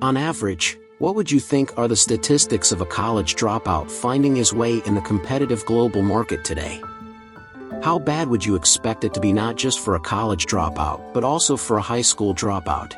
On average, what would you think are the statistics of a college dropout finding his way in the competitive global market today? How bad would you expect it to be not just for a college dropout, but also for a high school dropout?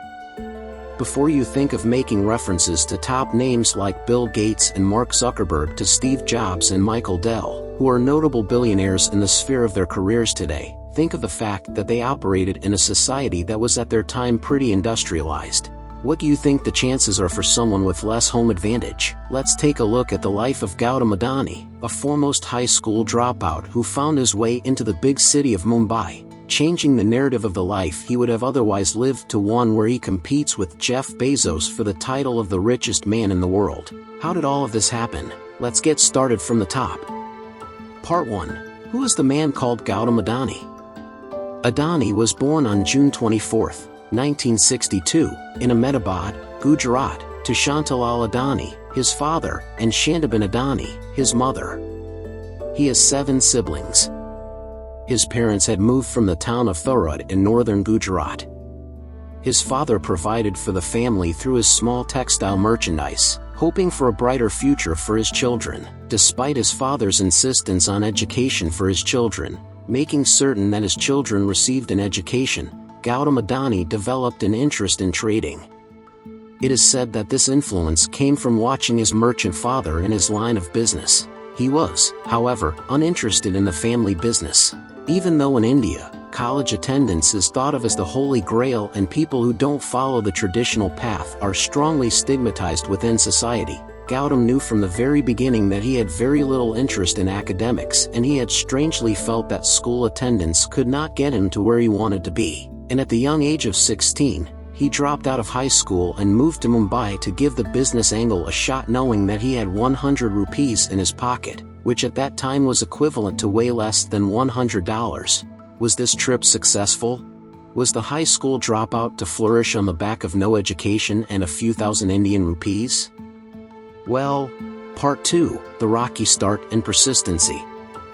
Before you think of making references to top names like Bill Gates and Mark Zuckerberg to Steve Jobs and Michael Dell, who are notable billionaires in the sphere of their careers today, think of the fact that they operated in a society that was at their time pretty industrialized. What do you think the chances are for someone with less home advantage? Let's take a look at the life of Gautam Adani, a foremost high school dropout who found his way into the big city of Mumbai, changing the narrative of the life he would have otherwise lived to one where he competes with Jeff Bezos for the title of the richest man in the world. How did all of this happen? Let's get started from the top. Part 1. Who is the man called Gautam Adani? Adani was born on June 24, 1962, in Ahmedabad, Gujarat, to Shantilal Adani, his father, and Shantaben Adani, his mother. He has 7 siblings. His parents had moved from the town of Thurud in northern Gujarat. His father provided for the family through his small textile merchandise, hoping for a brighter future for his children, despite his father's insistence on education for his children. Making certain that his children received an education, Gautam Adani developed an interest in trading. It is said that this influence came from watching his merchant father in his line of business. He was, however, uninterested in the family business. Even though in India, college attendance is thought of as the holy grail and people who don't follow the traditional path are strongly stigmatized within society, Gautam knew from the very beginning that he had very little interest in academics, and he had strangely felt that school attendance could not get him to where he wanted to be. And at the young age of 16, he dropped out of high school and moved to Mumbai to give the business angle a shot, knowing that he had 100 rupees in his pocket, which at that time was equivalent to way less than $100. Was this trip successful? Was the high school dropout to flourish on the back of no education and a few thousand Indian rupees? Well, Part 2, the rocky start and persistency.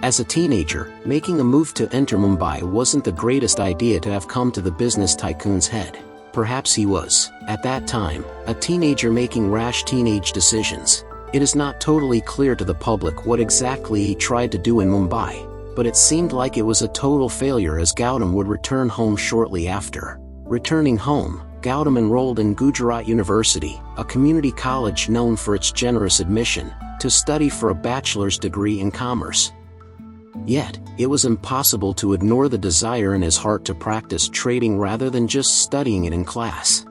As a teenager, making a move to enter Mumbai wasn't the greatest idea to have come to the business tycoon's head. Perhaps he was, at that time, a teenager making rash teenage decisions. It is not totally clear to the public what exactly he tried to do in Mumbai, but it seemed like it was a total failure as Gautam would return home shortly after. Returning home, Gautam enrolled in Gujarat University, a community college known for its generous admission, to study for a bachelor's degree in commerce. Yet, it was impossible to ignore the desire in his heart to practice trading rather than just studying it in class.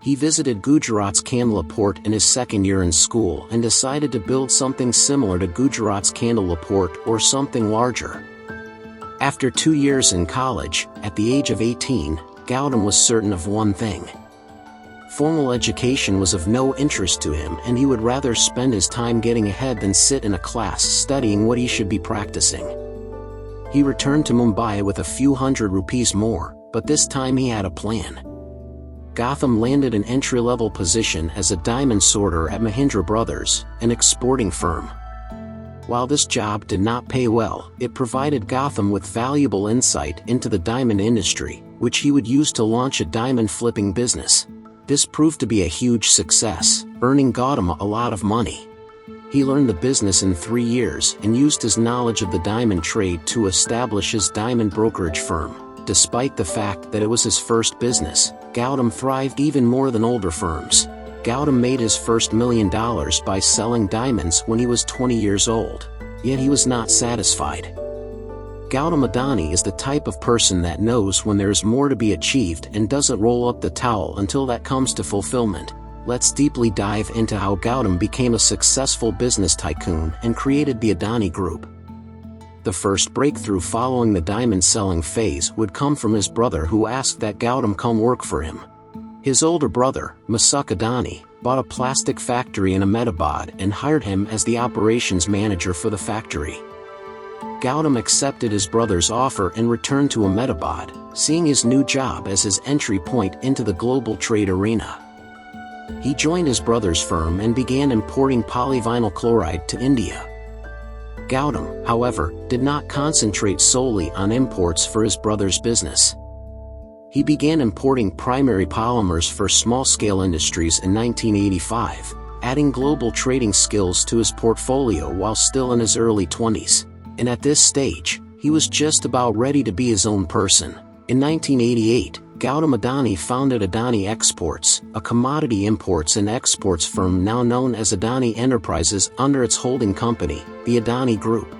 He visited Gujarat's Kandla port in his second year in school and decided to build something similar to Gujarat's Kandla port or something larger. After 2 years in college, at the age of 18, Gautam was certain of one thing. Formal education was of no interest to him, and he would rather spend his time getting ahead than sit in a class studying what he should be practicing. He returned to Mumbai with a few hundred rupees more, but this time he had a plan. Gautam landed an entry-level position as a diamond sorter at Mahindra Brothers, an exporting firm. While this job did not pay well, it provided Gautam with valuable insight into the diamond industry, which he would use to launch a diamond flipping business. This proved to be a huge success, earning Gautam a lot of money. He learned the business in 3 years and used his knowledge of the diamond trade to establish his diamond brokerage firm. Despite the fact that it was his first business, Gautam thrived even more than older firms. Gautam made his first $1 million by selling diamonds when he was 20 years old. Yet he was not satisfied. Gautam Adani is the type of person that knows when there is more to be achieved and doesn't roll up the towel until that comes to fulfillment. Let's deeply dive into how Gautam became a successful business tycoon and created the Adani Group. The first breakthrough following the diamond selling phase would come from his brother, who asked that Gautam come work for him. His older brother, Masuk Adani, bought a plastic factory in Ahmedabad and hired him as the operations manager for the factory. Gautam accepted his brother's offer and returned to Ahmedabad, seeing his new job as his entry point into the global trade arena. He joined his brother's firm and began importing polyvinyl chloride to India. Gautam, however, did not concentrate solely on imports for his brother's business. He began importing primary polymers for small-scale industries in 1985, adding global trading skills to his portfolio while still in his early 20s. And at this stage, he was just about ready to be his own person. In 1988, Gautam Adani founded Adani Exports, a commodity imports and exports firm now known as Adani Enterprises under its holding company, the Adani Group.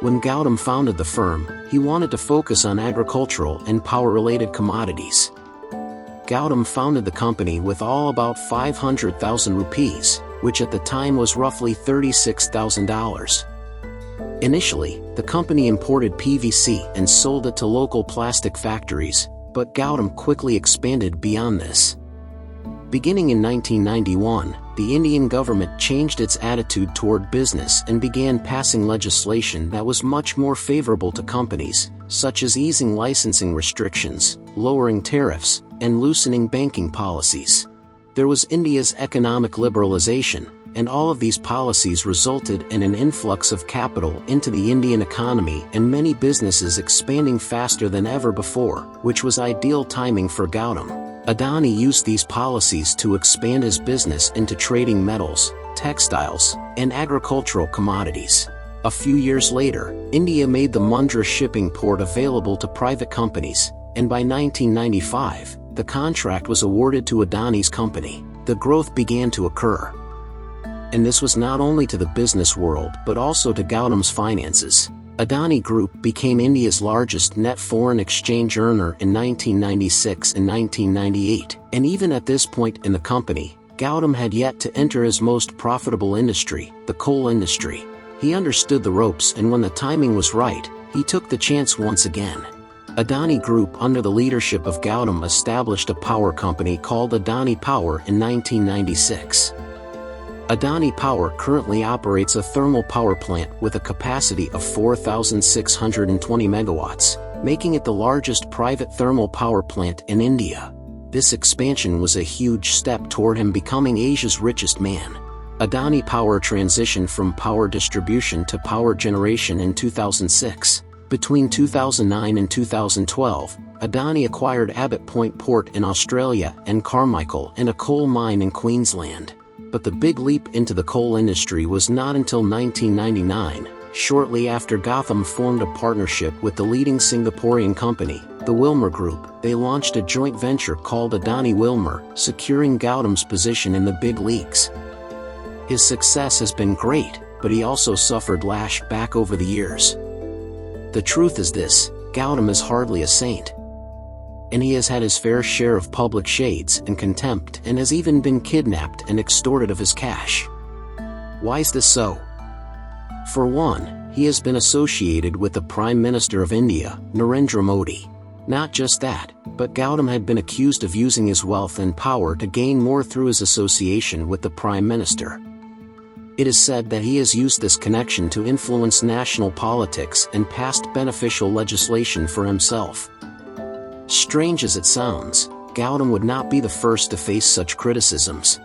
When Gautam founded the firm, he wanted to focus on agricultural and power-related commodities. Gautam founded the company with all about 500,000 rupees, which at the time was roughly $36,000. Initially, the company imported PVC and sold it to local plastic factories, but Gautam quickly expanded beyond this. Beginning in 1991, the Indian government changed its attitude toward business and began passing legislation that was much more favorable to companies, such as easing licensing restrictions, lowering tariffs, and loosening banking policies. There was India's economic liberalization, and all of these policies resulted in an influx of capital into the Indian economy and many businesses expanding faster than ever before, which was ideal timing for Gautam. Adani used these policies to expand his business into trading metals, textiles, and agricultural commodities. A few years later, India made the Mundra shipping port available to private companies, and by 1995, the contract was awarded to Adani's company. The growth began to occur. And this was not only to the business world but also to Gautam's finances. Adani Group became India's largest net foreign exchange earner in 1996 and 1998, and even at this point in the company, Gautam had yet to enter his most profitable industry, the coal industry. He understood the ropes, and when the timing was right, he took the chance once again. Adani Group under the leadership of Gautam established a power company called Adani Power in 1996. Adani Power currently operates a thermal power plant with a capacity of 4,620 megawatts, making it the largest private thermal power plant in India. This expansion was a huge step toward him becoming Asia's richest man. Adani Power transitioned from power distribution to power generation in 2006. Between 2009 and 2012, Adani acquired Abbott Point Port in Australia and Carmichael and a coal mine in Queensland. But the big leap into the coal industry was not until 1999, shortly after Gautam formed a partnership with the leading Singaporean company, the Wilmer Group. They launched a joint venture called Adani Wilmer, securing Gautam's position in the big leagues. His success has been great, but he also suffered lashback over the years. The truth is this: Gautam is hardly a saint. And he has had his fair share of public shades and contempt and has even been kidnapped and extorted of his cash. Why is this so? For one, he has been associated with the Prime Minister of India, Narendra Modi. Not just that, but Gautam had been accused of using his wealth and power to gain more through his association with the Prime Minister. It is said that he has used this connection to influence national politics and passed beneficial legislation for himself. Strange as it sounds, Gautam would not be the first to face such criticisms.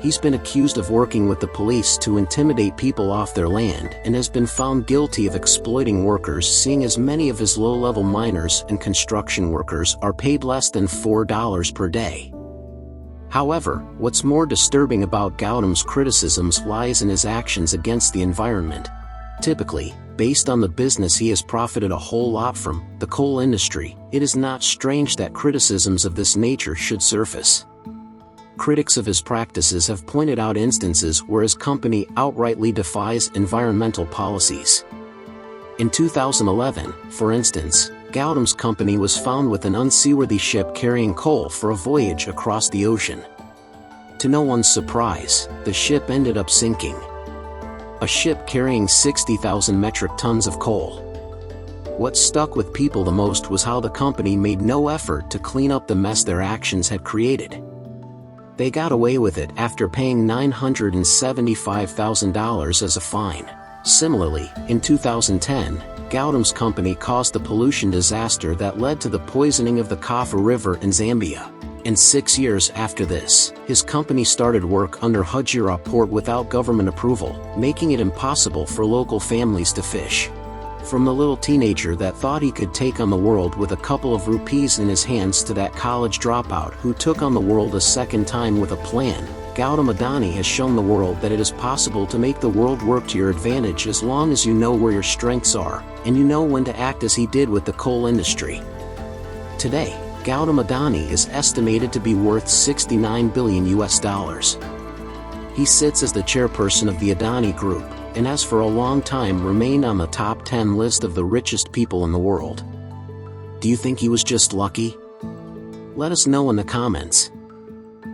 He's been accused of working with the police to intimidate people off their land and has been found guilty of exploiting workers, seeing as many of his low-level miners and construction workers are paid less than $4 per day. However, what's more disturbing about Gautam's criticisms lies in his actions against the environment. Typically, based on the business he has profited a whole lot from, the coal industry, it is not strange that criticisms of this nature should surface. Critics of his practices have pointed out instances where his company outrightly defies environmental policies. In 2011, for instance, Gautam's company was found with an unseaworthy ship carrying coal for a voyage across the ocean. To no one's surprise, the ship ended up sinking. A ship carrying 60,000 metric tons of coal. What stuck with people the most was how the company made no effort to clean up the mess their actions had created. They got away with it after paying $975,000 as a fine. Similarly, in 2010, Gautam's company caused a pollution disaster that led to the poisoning of the Kafue River in Zambia. And 6 years after this, his company started work under Hujira Port without government approval, making it impossible for local families to fish. From the little teenager that thought he could take on the world with a couple of rupees in his hands to that college dropout who took on the world a second time with a plan, Gautam Adani has shown the world that it is possible to make the world work to your advantage as long as you know where your strengths are, and you know when to act, as he did with the coal industry. Today, Gautam Adani is estimated to be worth $69 billion. He sits as the chairperson of the Adani Group, and has for a long time remained on the top 10 list of the richest people in the world. Do you think he was just lucky? Let us know in the comments.